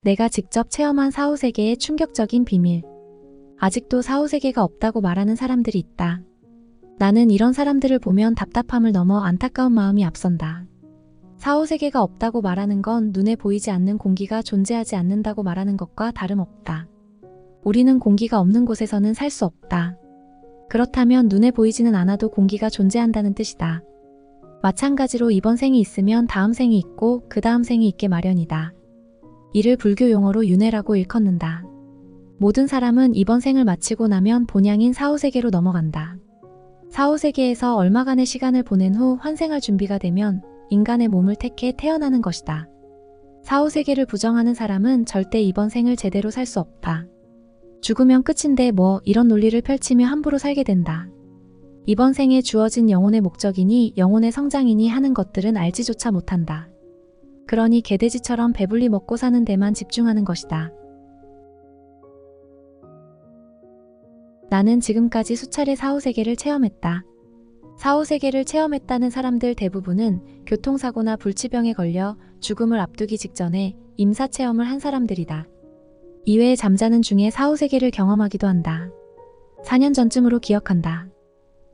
내가 직접 체험한 사후세계의 충격적인 비밀. 아직도 사후세계가 없다고 말하는 사람들이 있다. 나는 이런 사람들을 보면 답답함을 넘어 안타까운 마음이 앞선다. 사후세계가 없다고 말하는 건 눈에 보이지 않는 공기가 존재하지 않는다고 말하는 것과 다름없다. 우리는 공기가 없는 곳에서는 살 수 없다. 그렇다면 눈에 보이지는 않아도 공기가 존재한다는 뜻이다. 마찬가지로 이번 생이 있으면 다음 생이 있고 그 다음 생이 있게 마련이다. 이를 불교 용어로 윤회라고 일컫는다. 모든 사람은 이번 생을 마치고 나면 본향인 사후세계로 넘어간다. 사후세계에서 얼마간의 시간을 보낸 후 환생할 준비가 되면 인간의 몸을 택해 태어나는 것이다. 사후세계를 부정하는 사람은 절대 이번 생을 제대로 살 수 없다. 죽으면 끝인데 뭐 이런 논리를 펼치며 함부로 살게 된다. 이번 생에 주어진 영혼의 목적이니 영혼의 성장이니 하는 것들은 알지조차 못한다. 그러니 개돼지처럼 배불리 먹고 사는 데만 집중하는 것이다. 나는 지금까지 수차례 사후세계를 체험했다. 사후세계를 체험했다는 사람들 대부분은 교통사고나 불치병에 걸려 죽음을 앞두기 직전에 임사체험을 한 사람들이다. 이외에 잠자는 중에 사후세계를 경험하기도 한다. 4년 전쯤으로 기억한다.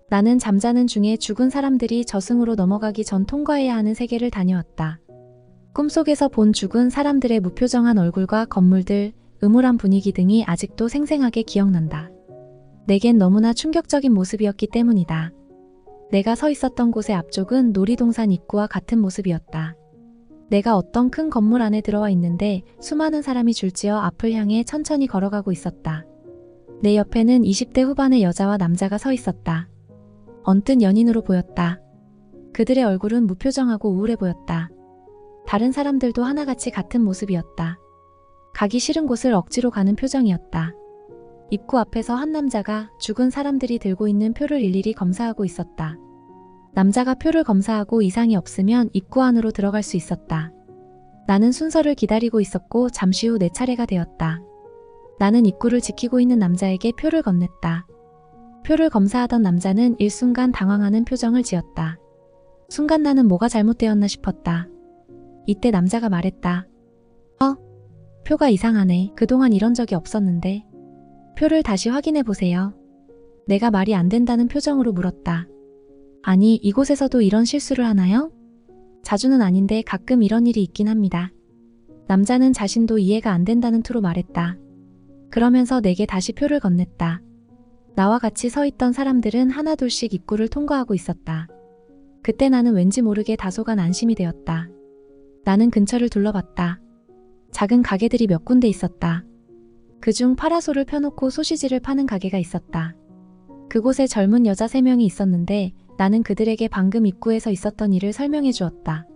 나는 잠자는 중에 죽은 사람들이 저승으로 넘어가기 전 통과해야 하는 세계를 다녀왔다. 꿈속에서 본 죽은 사람들의 무표정한 얼굴과 건물들, 음울한 분위기 등이 아직도 생생하게 기억난다. 내겐 너무나 충격적인 모습이었기 때문이다. 내가 서 있었던 곳의 앞쪽은 놀이동산 입구와 같은 모습이었다. 내가 어떤 큰 건물 안에 들어와 있는데 수많은 사람이 줄지어 앞을 향해 천천히 걸어가고 있었다. 내 옆에는 20대 후반의 여자와 남자가 서 있었다. 언뜻 연인으로 보였다. 그들의 얼굴은 무표정하고 우울해 보였다. 다른 사람들도 하나같이 같은 모습이었다. 가기 싫은 곳을 억지로 가는 표정이었다. 입구 앞에서 한 남자가 죽은 사람들이 들고 있는 표를 일일이 검사하고 있었다. 남자가 표를 검사하고 이상이 없으면 입구 안으로 들어갈 수 있었다. 나는 순서를 기다리고 있었고 잠시 후 내 차례가 되었다. 나는 입구를 지키고 있는 남자에게 표를 건넸다. 표를 검사하던 남자는 일순간 당황하는 표정을 지었다. 순간 나는 뭐가 잘못되었나 싶었다. 이때 남자가 말했다. 표가 이상하네. 그동안 이런 적이 없었는데. 표를 다시 확인해 보세요. 내가 말이 안 된다는 표정으로 물었다. 아니, 이곳에서도 이런 실수를 하나요? 자주는 아닌데 가끔 이런 일이 있긴 합니다. 남자는 자신도 이해가 안 된다는 투로 말했다. 그러면서 내게 다시 표를 건넸다. 나와 같이 서 있던 사람들은 하나둘씩 입구를 통과하고 있었다. 그때 나는 왠지 모르게 다소간 안심이 되었다. 나는 근처를 둘러봤다. 작은 가게들이 몇 군데 있었다. 그중 파라솔을 펴놓고 소시지를 파는 가게가 있었다. 그곳에 젊은 여자 3명이 있었는데 나는 그들에게 방금 입구에서 있었던 일을 설명해 주었다.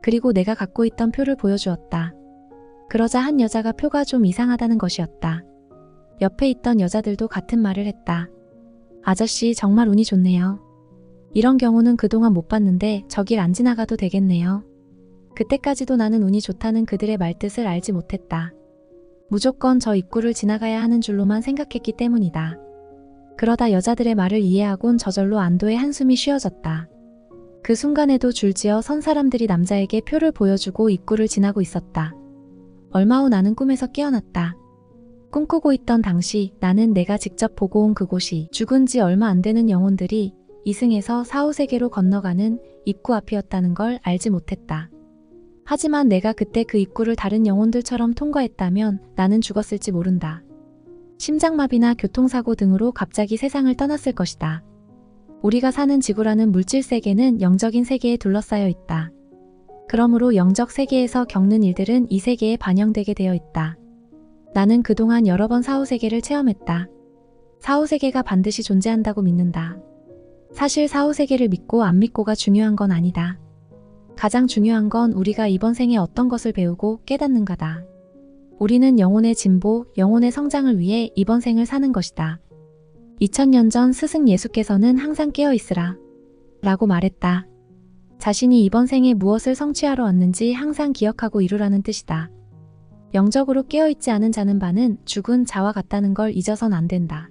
그리고 내가 갖고 있던 표를 보여주었다. 그러자 한 여자가 표가 좀 이상하다는 것이었다. 옆에 있던 여자들도 같은 말을 했다. 아저씨 정말 운이 좋네요. 이런 경우는 그동안 못 봤는데 저 길 안 지나가도 되겠네요. 그때까지도 나는 운이 좋다는 그들의 말뜻을 알지 못했다. 무조건 저 입구를 지나가야 하는 줄로만 생각했기 때문이다. 그러다 여자들의 말을 이해하곤 저절로 안도의 한숨이 쉬어졌다. 그 순간에도 줄지어 선 사람들이 남자에게 표를 보여주고 입구를 지나고 있었다. 얼마 후 나는 꿈에서 깨어났다. 꿈꾸고 있던 당시 나는 내가 직접 보고 온 그곳이 죽은 지 얼마 안 되는 영혼들이 이승에서 사후세계로 건너가는 입구 앞이었다는 걸 알지 못했다. 하지만 내가 그때 그 입구를 다른 영혼들처럼 통과했다면 나는 죽었을지 모른다. 심장마비나 교통사고 등으로 갑자기 세상을 떠났을 것이다. 우리가 사는 지구라는 물질세계는 영적인 세계에 둘러싸여 있다. 그러므로 영적 세계에서 겪는 일들은 이 세계에 반영되게 되어 있다. 나는 그동안 여러 번 사후세계를 체험했다. 사후세계가 반드시 존재한다고 믿는다. 사실 사후세계를 믿고 안 믿고가 중요한 건 아니다. 가장 중요한 건 우리가 이번 생에 어떤 것을 배우고 깨닫는가다. 우리는 영혼의 진보, 영혼의 성장을 위해 이번 생을 사는 것이다. 2000년 전 스승 예수께서는 항상 깨어있으라 라고 말했다. 자신이 이번 생에 무엇을 성취하러 왔는지 항상 기억하고 이루라는 뜻이다. 영적으로 깨어있지 않은 자는 죽은 자와 같다는 걸 잊어선 안 된다.